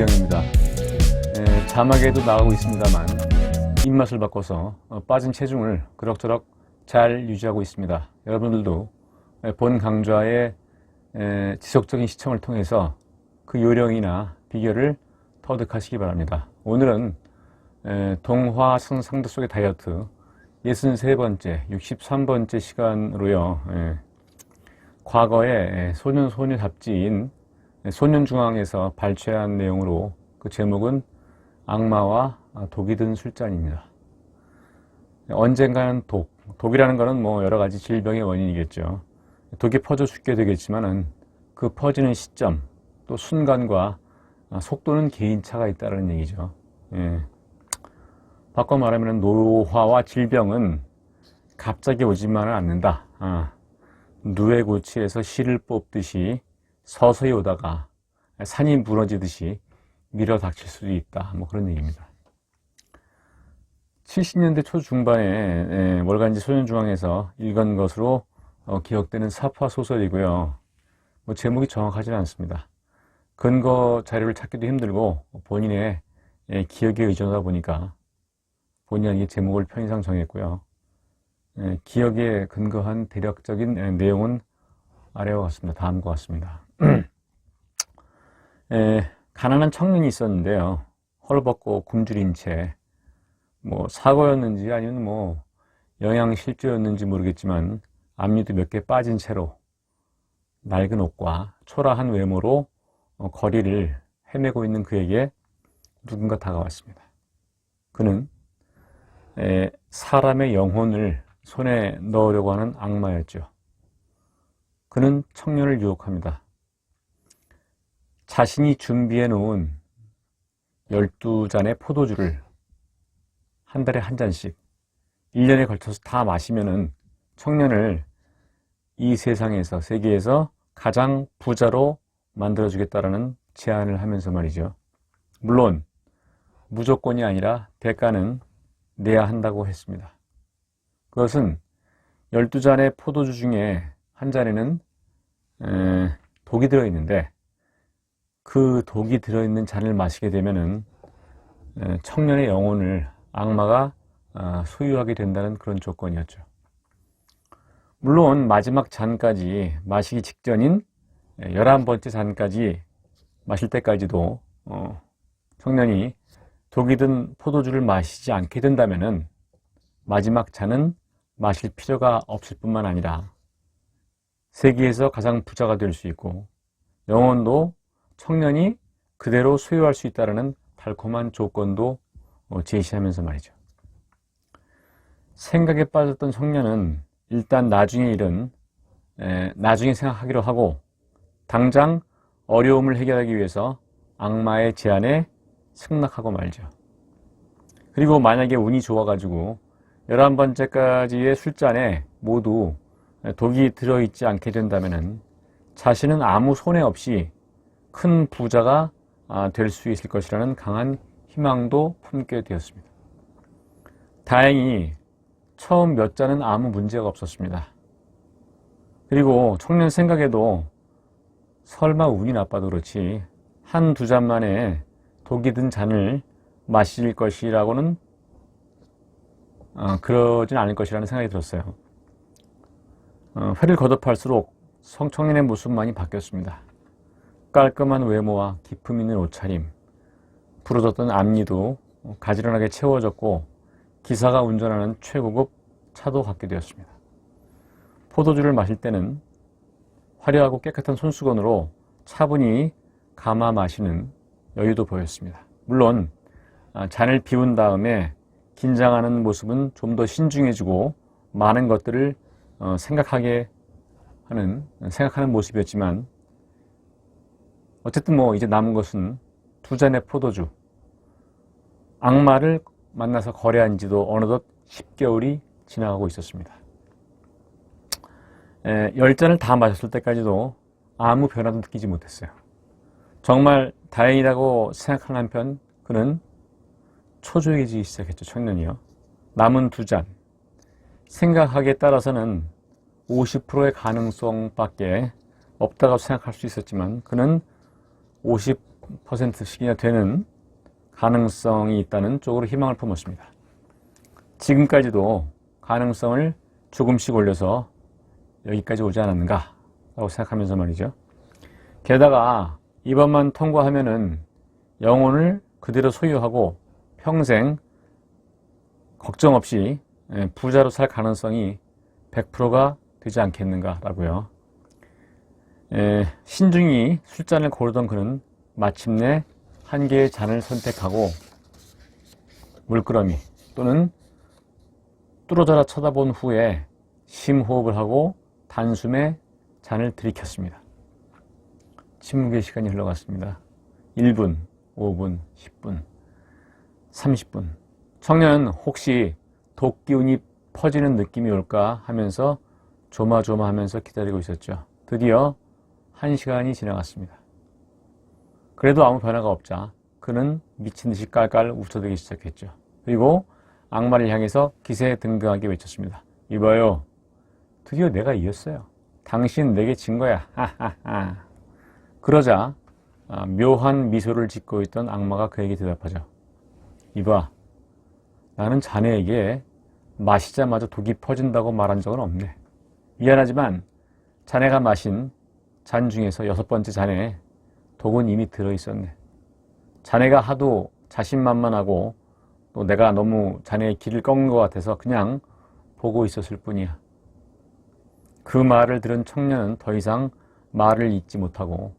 이경입니다. 자막에도 나오고 있습니다만 입맛을 바꿔서 빠진 체중을 그럭저럭 잘 유지하고 있습니다. 여러분들도 본 강좌의 지속적인 시청을 통해서 그 요령이나 비결을 터득하시기 바랍니다. 오늘은 동화선 상도 속의 다이어트 63번째, 63번째 시간으로요. 과거에 소년 잡지인 소년중앙에서 발췌한 내용으로 그 제목은 악마와 독이 든 술잔입니다. 언젠가는 독이라는 것은 뭐 여러 가지 질병의 원인이겠죠. 독이 퍼져 죽게 되겠지만은 그 퍼지는 시점 또 순간과 속도는 개인차가 있다는 얘기죠. 바꿔 말하면 노화와 질병은 갑자기 오지만은 않는다. 누에고치에서 실을 뽑듯이 서서히 오다가 산이 무너지듯이 밀어 닥칠 수도 있다. 뭐 그런 얘기입니다. 70년대 초중반에 월간지 소년중앙에서 읽은 것으로 기억되는 사파 소설이고요. 뭐 제목이 정확하지는 않습니다. 근거 자료를 찾기도 힘들고 본인의 기억에 의존하다 보니까 본인이 제목을 편의상 정했고요. 기억에 근거한 대략적인 내용은 아래와 같습니다. 다음과 같습니다. 가난한 청년이 있었는데요. 헐벗고 굶주린 채 뭐 사고였는지 아니면 뭐 영양실조였는지 모르겠지만 앞니도 몇 개 빠진 채로 낡은 옷과 초라한 외모로 거리를 헤매고 있는 그에게 누군가 다가왔습니다. 그는 사람의 영혼을 손에 넣으려고 하는 악마였죠. 그는 청년을 유혹합니다. 자신이 준비해 놓은 12잔의 포도주를 한 달에 한 잔씩 1년에 걸쳐서 다 마시면은 청년을 이 세상에서, 세계에서 가장 부자로 만들어주겠다라는 제안을 하면서 말이죠. 물론 무조건이 아니라 대가는 내야 한다고 했습니다. 그것은 12잔의 포도주 중에 한 잔에는 독이 들어있는데 그 독이 들어있는 잔을 마시게 되면은 청년의 영혼을 악마가 소유하게 된다는 그런 조건이었죠. 물론 마지막 잔까지 마시기 직전인 11번째 잔까지 마실 때까지도 청년이 독이 든 포도주를 마시지 않게 된다면은 마지막 잔은 마실 필요가 없을 뿐만 아니라 세계에서 가장 부자가 될 수 있고 영혼도 청년이 그대로 소유할 수 있다는 달콤한 조건도 제시하면서 말이죠. 생각에 빠졌던 청년은 일단 나중의 일은 나중에 생각하기로 하고 당장 어려움을 해결하기 위해서 악마의 제안에 승낙하고 말죠. 그리고 만약에 운이 좋아가지고 11번째까지의 술잔에 모두 독이 들어있지 않게 된다면 자신은 아무 손해 없이 큰 부자가 될 수 있을 것이라는 강한 희망도 품게 되었습니다. 다행히 처음 몇 잔은 아무 문제가 없었습니다. 그리고 청년 생각에도 설마 운이 나빠도 그렇지 한두 잔 만에 독이 든 잔을 마실 것이라고는 그러진 않을 것이라는 생각이 들었어요. 회를 거듭할수록 청년의 모습만이 바뀌었습니다. 깔끔한 외모와 기품 있는 옷차림, 부러졌던 앞니도 가지런하게 채워졌고 기사가 운전하는 최고급 차도 갖게 되었습니다. 포도주를 마실 때는 화려하고 깨끗한 손수건으로 차분히 감아 마시는 여유도 보였습니다. 물론 잔을 비운 다음에 긴장하는 모습은 좀 더 신중해지고 많은 것들을 생각하는 모습이었지만 어쨌든 뭐 이제 남은 것은 두 잔의 포도주. 악마를 만나서 거래한 지도 어느덧 10개월이 지나가고 있었습니다. 10잔을 다 마셨을 때까지도 아무 변화도 느끼지 못했어요. 정말 다행이라고 생각하는 한편 그는 초조해지기 시작했죠. 청년이요. 남은 두 잔. 생각하기에 따라서는 50%의 가능성밖에 없다고 생각할 수 있었지만 그는 50%씩이나 되는 가능성이 있다는 쪽으로 희망을 품었습니다. 지금까지도 가능성을 조금씩 올려서 여기까지 오지 않았는가 라고 생각하면서 말이죠. 게다가 이번만 통과하면은 영혼을 그대로 소유하고 평생 걱정 없이 부자로 살 가능성이 100%가 되지 않겠는가라고요. 신중히 술잔을 고르던 그는 마침내 한 개의 잔을 선택하고 물끄러미 또는 뚫어져라 쳐다본 후에 심호흡을 하고 단숨에 잔을 들이켰습니다. 침묵의 시간이 흘러갔습니다. 1분, 5분, 10분, 30분. 청년은 혹시 독기운이 퍼지는 느낌이 올까 하면서 조마조마하면서 기다리고 있었죠. 드디어 1시간이 지나갔습니다. 그래도 아무 변화가 없자 그는 미친 듯이 깔깔 웃어대기 시작했죠. 그리고 악마를 향해서 기세에 등등하게 외쳤습니다. 이봐요. 드디어 내가 이겼어요. 당신 내게 진 거야. 하하하. 그러자 묘한 미소를 짓고 있던 악마가 그에게 대답하죠. 이봐. 나는 자네에게 마시자마자 독이 퍼진다고 말한 적은 없네. 미안하지만 자네가 마신 잔 중에서 6번째 잔에 독은 이미 들어있었네. 자네가 하도 자신만만하고 또 내가 너무 자네의 길을 꺾는 것 같아서 그냥 보고 있었을 뿐이야. 그 말을 들은 청년은 더 이상 말을 잇지 못하고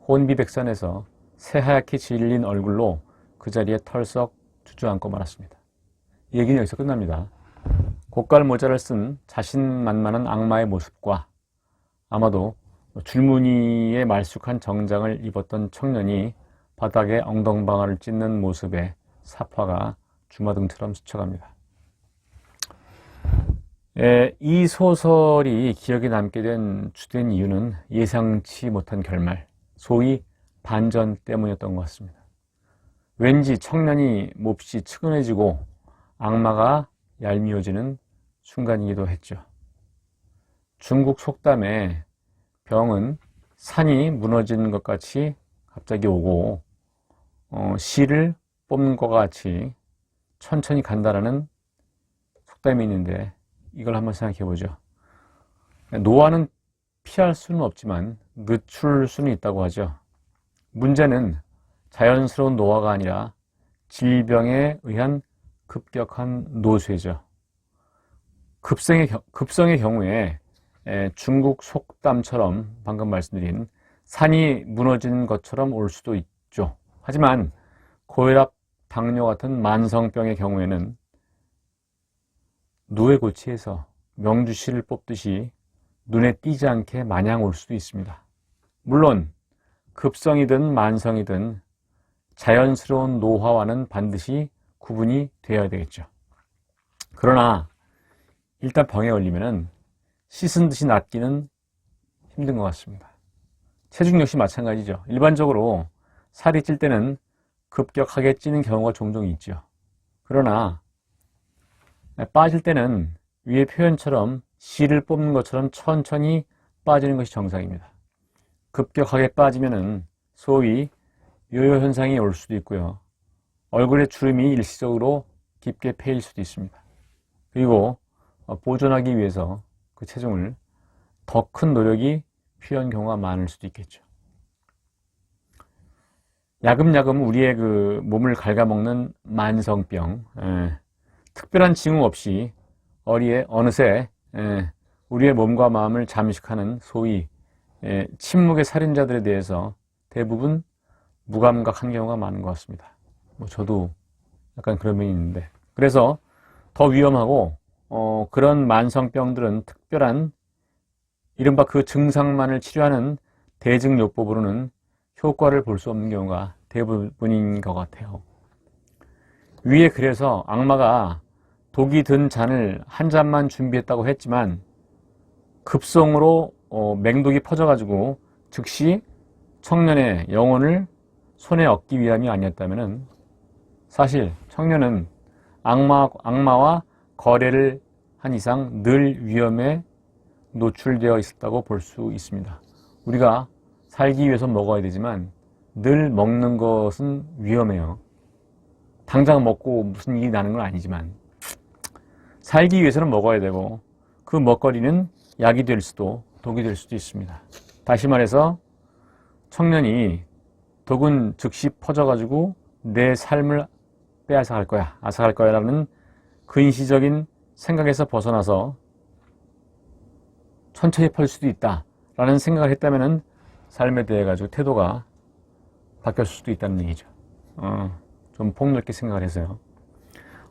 혼비백산에서 새하얗게 질린 얼굴로 그 자리에 털썩 주저앉고 말았습니다. 이 얘기는 여기서 끝납니다. 고깔 모자를 쓴 자신만만한 악마의 모습과 아마도 줄무늬의 말쑥한 정장을 입었던 청년이 바닥에 엉덩방아를 찢는 모습에 사파가 주마등처럼 스쳐갑니다. 이 소설이 기억에 남게 된 주된 이유는 예상치 못한 결말, 소위 반전 때문이었던 것 같습니다. 왠지 청년이 몹시 측은해지고 악마가 얄미워지는 순간이기도 했죠. 중국 속담에 병은 산이 무너지는 것 같이 갑자기 오고 씨를 뽑는 것 같이 천천히 간다라는 속담이 있는데 이걸 한번 생각해 보죠. 노화는 피할 수는 없지만 늦출 수는 있다고 하죠. 문제는 자연스러운 노화가 아니라 질병에 의한 급격한 노쇠죠. 급성의 경우에 중국 속담처럼 방금 말씀드린 산이 무너지는 것처럼 올 수도 있죠. 하지만 고혈압, 당뇨 같은 만성병의 경우에는 누에고치에서 명주씨를 뽑듯이 눈에 띄지 않게 마냥 올 수도 있습니다. 물론 급성이든 만성이든 자연스러운 노화와는 반드시 구분이 되어야 되겠죠. 그러나 일단 병에 걸리면은 씻은 듯이 낫기는 힘든 것 같습니다. 체중 역시 마찬가지죠. 일반적으로 살이 찔 때는 급격하게 찌는 경우가 종종 있죠. 그러나 빠질 때는 위의 표현처럼 씨를 뽑는 것처럼 천천히 빠지는 것이 정상입니다. 급격하게 빠지면은 소위 요요 현상이 올 수도 있고요. 얼굴에 주름이 일시적으로 깊게 패일 수도 있습니다. 그리고 보존하기 위해서 그 체중을 더 큰 노력이 필요한 경우가 많을 수도 있겠죠. 야금야금 우리의 그 몸을 갉아먹는 만성병, 특별한 징후 없이 어느새 우리의 몸과 마음을 잠식하는 소위 침묵의 살인자들에 대해서 대부분 무감각한 경우가 많은 것 같습니다. 저도 약간 그런 면이 있는데, 그래서 더 위험하고 그런 만성병들은 특별한 이른바 그 증상만을 치료하는 대증요법으로는 효과를 볼 수 없는 경우가 대부분인 것 같아요. 위에 그래서 악마가 독이 든 잔을 한 잔만 준비했다고 했지만 급성으로 맹독이 퍼져가지고 즉시 청년의 영혼을 손에 얻기 위함이 아니었다면 사실 청년은 악마와 거래를 한 이상 늘 위험에 노출되어 있었다고 볼 수 있습니다. 우리가 살기 위해서 먹어야 되지만 늘 먹는 것은 위험해요. 당장 먹고 무슨 일이 나는 건 아니지만 살기 위해서는 먹어야 되고 그 먹거리는 약이 될 수도 독이 될 수도 있습니다. 다시 말해서 청년이 독은 즉시 퍼져가지고 내 삶을 빼앗아갈 거야, 앗아갈 거야 라는 근시적인 생각에서 벗어나서 천천히 퍼질 수도 있다 라는 생각을 했다면 삶에 대해 가지고 태도가 바뀔 수도 있다는 얘기죠. 좀 폭넓게 생각을 해서요.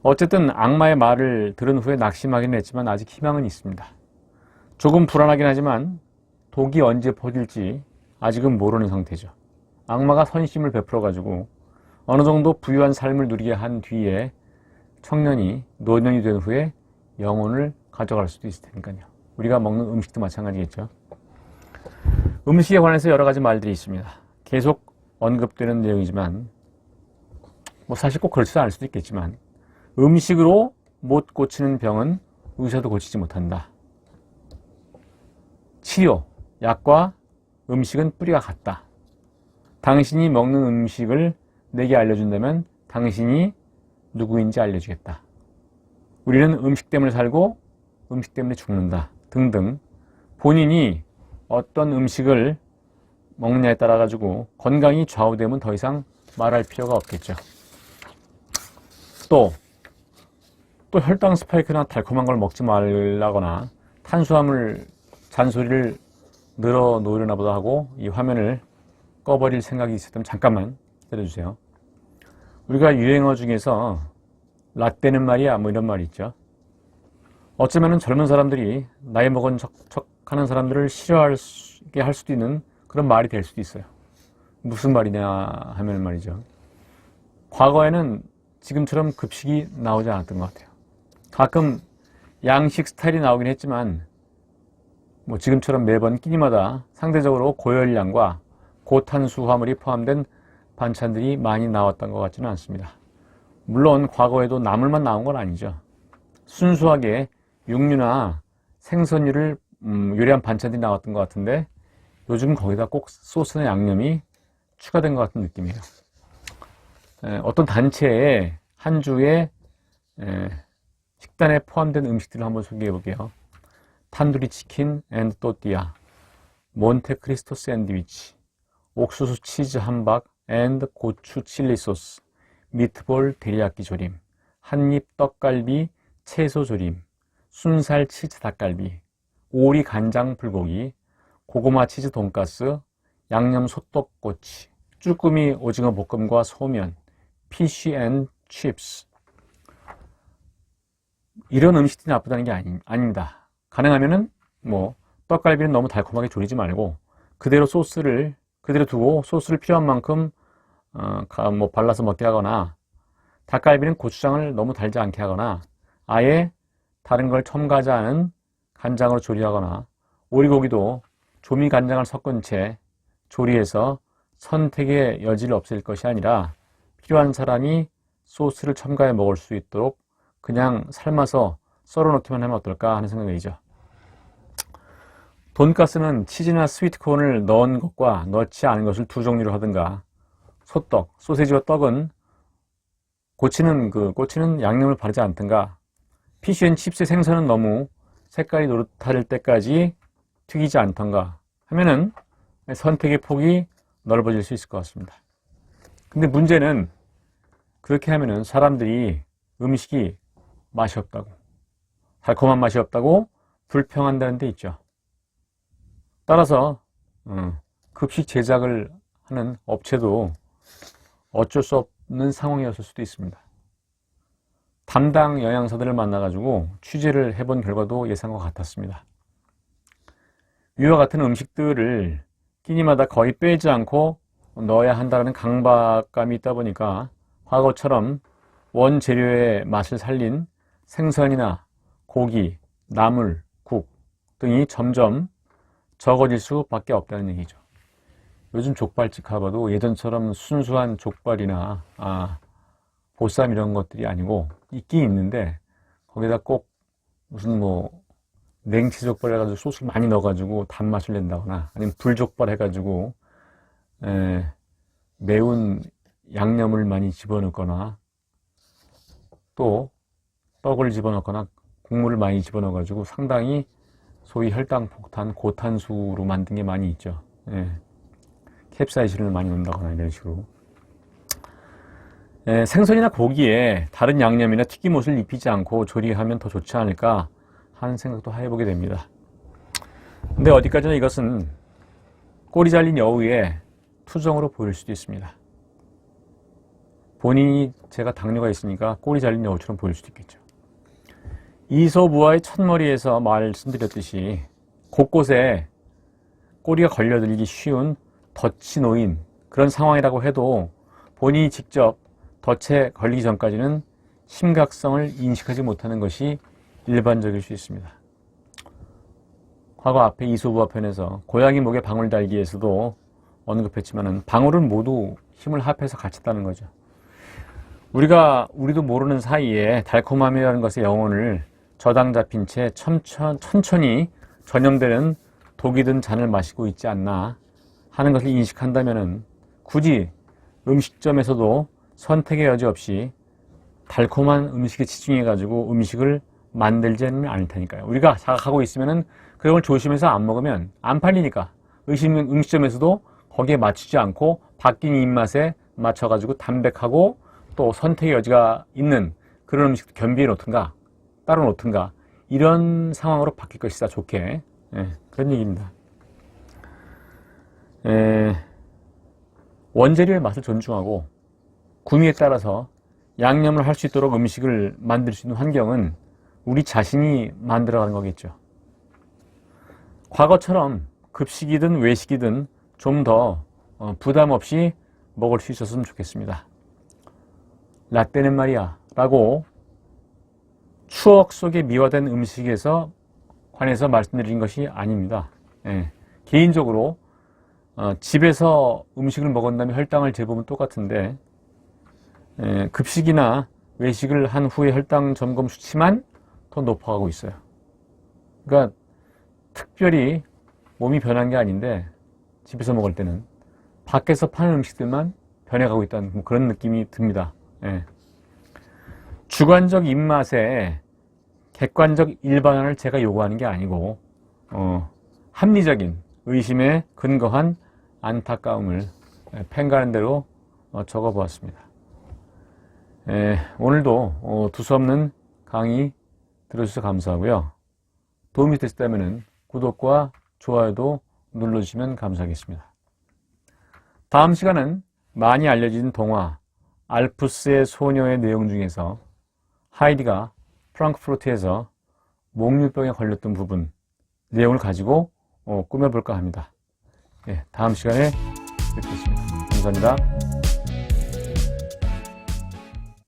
어쨌든 악마의 말을 들은 후에 낙심하긴 했지만 아직 희망은 있습니다. 조금 불안하긴 하지만 독이 언제 퍼질지 아직은 모르는 상태죠. 악마가 선심을 베풀어 가지고 어느 정도 부유한 삶을 누리게 한 뒤에 청년이 노년이 된 후에 영혼을 가져갈 수도 있을 테니까요. 우리가 먹는 음식도 마찬가지겠죠. 음식에 관해서 여러 가지 말들이 있습니다. 계속 언급되는 내용이지만 사실 꼭 그렇지도 않을 수도 있겠지만 음식으로 못 고치는 병은 의사도 고치지 못한다. 치료, 약과 음식은 뿌리가 같다. 당신이 먹는 음식을 내게 알려준다면 당신이 누구인지 알려주겠다. 우리는 음식 때문에 살고 음식 때문에 죽는다. 등등 본인이 어떤 음식을 먹느냐에 따라 가지고 건강이 좌우되면 더 이상 말할 필요가 없겠죠. 또 혈당 스파이크나 달콤한 걸 먹지 말라거나 탄수화물 잔소리를 늘어놓으려나 보다 하고 이 화면을 꺼버릴 생각이 있었다면 잠깐만 기다려주세요. 우리가 유행어 중에서 라떼는 말이야 이런 말이 있죠. 어쩌면 젊은 사람들이 나이 먹은 척하는 사람들을 싫어하게 할 수도 있는 그런 말이 될 수도 있어요. 무슨 말이냐 하면 말이죠. 과거에는 지금처럼 급식이 나오지 않았던 것 같아요. 가끔 양식 스타일이 나오긴 했지만 지금처럼 매번 끼니마다 상대적으로 고열량과 고탄수화물이 포함된 반찬들이 많이 나왔던 것 같지는 않습니다. 물론 과거에도 나물만 나온 건 아니죠. 순수하게 육류나 생선류를 요리한 반찬들이 나왔던 것 같은데 요즘 거기다 꼭 소스나 양념이 추가된 것 같은 느낌이에요. 어떤 단체의 한 주의 식단에 포함된 음식들을 한번 소개해 볼게요. 탄두리 치킨 앤드 또띠아, 몬테크리스토 샌드위치, 옥수수 치즈 함박 앤드 고추 칠리 소스, 미트볼 데리야끼 조림, 한입 떡갈비 채소 조림, 순살 치즈 닭갈비, 오리 간장 불고기, 고구마 치즈 돈가스, 양념 소떡꼬치, 쭈꾸미 오징어 볶음과 소면, 피쉬 앤 칩스. 이런 음식들이 나쁘다는 게 아닙니다. 가능하면은 떡갈비는 너무 달콤하게 졸이지 말고 그대로 두고 소스를 필요한 만큼 발라서 먹게 하거나, 닭갈비는 고추장을 너무 달지 않게 하거나 아예 다른 걸 첨가하지 않은 간장으로 조리하거나, 오리고기도 조미 간장을 섞은 채 조리해서 선택의 여지를 없앨 것이 아니라 필요한 사람이 소스를 첨가해 먹을 수 있도록 그냥 삶아서 썰어 놓기만 하면 어떨까 하는 생각이죠. 돈가스는 치즈나 스위트콘을 넣은 것과 넣지 않은 것을 두 종류로 하든가, 소떡, 소세지와 떡은 꼬치는 양념을 바르지 않든가, 피쉬앤칩스의 생선은 너무 색깔이 노릇할 때까지 튀기지 않던가 하면은 선택의 폭이 넓어질 수 있을 것 같습니다. 근데 문제는 그렇게 하면은 사람들이 음식이 맛이 없다고, 달콤한 맛이 없다고 불평한다는 데 있죠. 따라서 급식 제작을 하는 업체도 어쩔 수 없는 상황이었을 수도 있습니다. 담당 영양사들을 만나가지고 취재를 해본 결과도 예상과 같았습니다. 위와 같은 음식들을 끼니마다 거의 빼지 않고 넣어야 한다는 강박감이 있다 보니까 과거처럼 원재료의 맛을 살린 생선이나 고기, 나물, 국 등이 점점 적어질 수밖에 없다는 얘기죠. 요즘 족발집 가봐도 예전처럼 순수한 족발이나 보쌈 이런 것들이 아니고 있긴 있는데 거기다 꼭 무슨 냉치 족발 해가지고 소스를 많이 넣어가지고 단맛을 낸다거나, 아니면 불족발 해가지고 매운 양념을 많이 집어넣거나 또 떡을 집어넣거나 국물을 많이 집어넣어 가지고 상당히 소위 혈당폭탄, 고탄수로 만든 게 많이 있죠. 예. 캡사이신을 많이 넣는다거나 이런 식으로. 예, 생선이나 고기에 다른 양념이나 튀김옷을 입히지 않고 조리하면 더 좋지 않을까 하는 생각도 해보게 됩니다. 근데 어디까지나 이것은 꼬리 잘린 여우의 투정으로 보일 수도 있습니다. 본인이 제가 당뇨가 있으니까 꼬리 잘린 여우처럼 보일 수도 있겠죠. 이솝우화의 첫머리에서 말씀드렸듯이 곳곳에 꼬리가 걸려들기 쉬운 덫이 놓인 그런 상황이라고 해도 본인이 직접 덫에 걸리기 전까지는 심각성을 인식하지 못하는 것이 일반적일 수 있습니다. 과거 앞에 이솝우화 편에서 고양이 목에 방울 달기에서도 언급했지만은 방울은 모두 힘을 합해서 갇혔다는 거죠. 우리도 모르는 사이에 달콤함이라는 것의 영혼을 저당 잡힌 채 천천히 전염되는 독이 든 잔을 마시고 있지 않나 하는 것을 인식한다면은 굳이 음식점에서도 선택의 여지 없이 달콤한 음식에 치중해가지고 음식을 만들지는 않을 테니까요. 우리가 자각하고 있으면은 그런 걸 조심해서 안 먹으면 안 팔리니까 음식점에서도 거기에 맞추지 않고 바뀐 입맛에 맞춰가지고 담백하고 또 선택의 여지가 있는 그런 음식도 겸비해 놓든가 따로 놓든가 이런 상황으로 바뀔 것이다. 좋게. 그런 얘기입니다. 원재료의 맛을 존중하고 구미에 따라서 양념을 할 수 있도록 음식을 만들 수 있는 환경은 우리 자신이 만들어가는 거겠죠. 과거처럼 급식이든 외식이든 좀 더 부담 없이 먹을 수 있었으면 좋겠습니다. 라떼는 말이야 라고 추억 속에 미화된 음식에서 관해서 말씀드린 것이 아닙니다. 개인적으로 집에서 음식을 먹은다면 혈당을 재보면 똑같은데 급식이나 외식을 한 후에 혈당 점검 수치만 더 높아가고 있어요. 그러니까 특별히 몸이 변한 게 아닌데 집에서 먹을 때는 밖에서 파는 음식들만 변해가고 있다는 그런 느낌이 듭니다. 주관적 입맛에 객관적 일반화를 제가 요구하는 게 아니고 합리적인 의심에 근거한 안타까움을 펜가는 대로 적어보았습니다. 오늘도 두서없는 강의 들어주셔서 감사하고요. 도움이 되셨다면 구독과 좋아요도 눌러주시면 감사하겠습니다. 다음 시간은 많이 알려진 동화 알프스의 소녀의 내용 중에서 하이디가 프랑크푸르트에서 몽유병에 걸렸던 부분 내용을 가지고 꾸며볼까 합니다. 다음 시간에 뵙겠습니다. 감사합니다.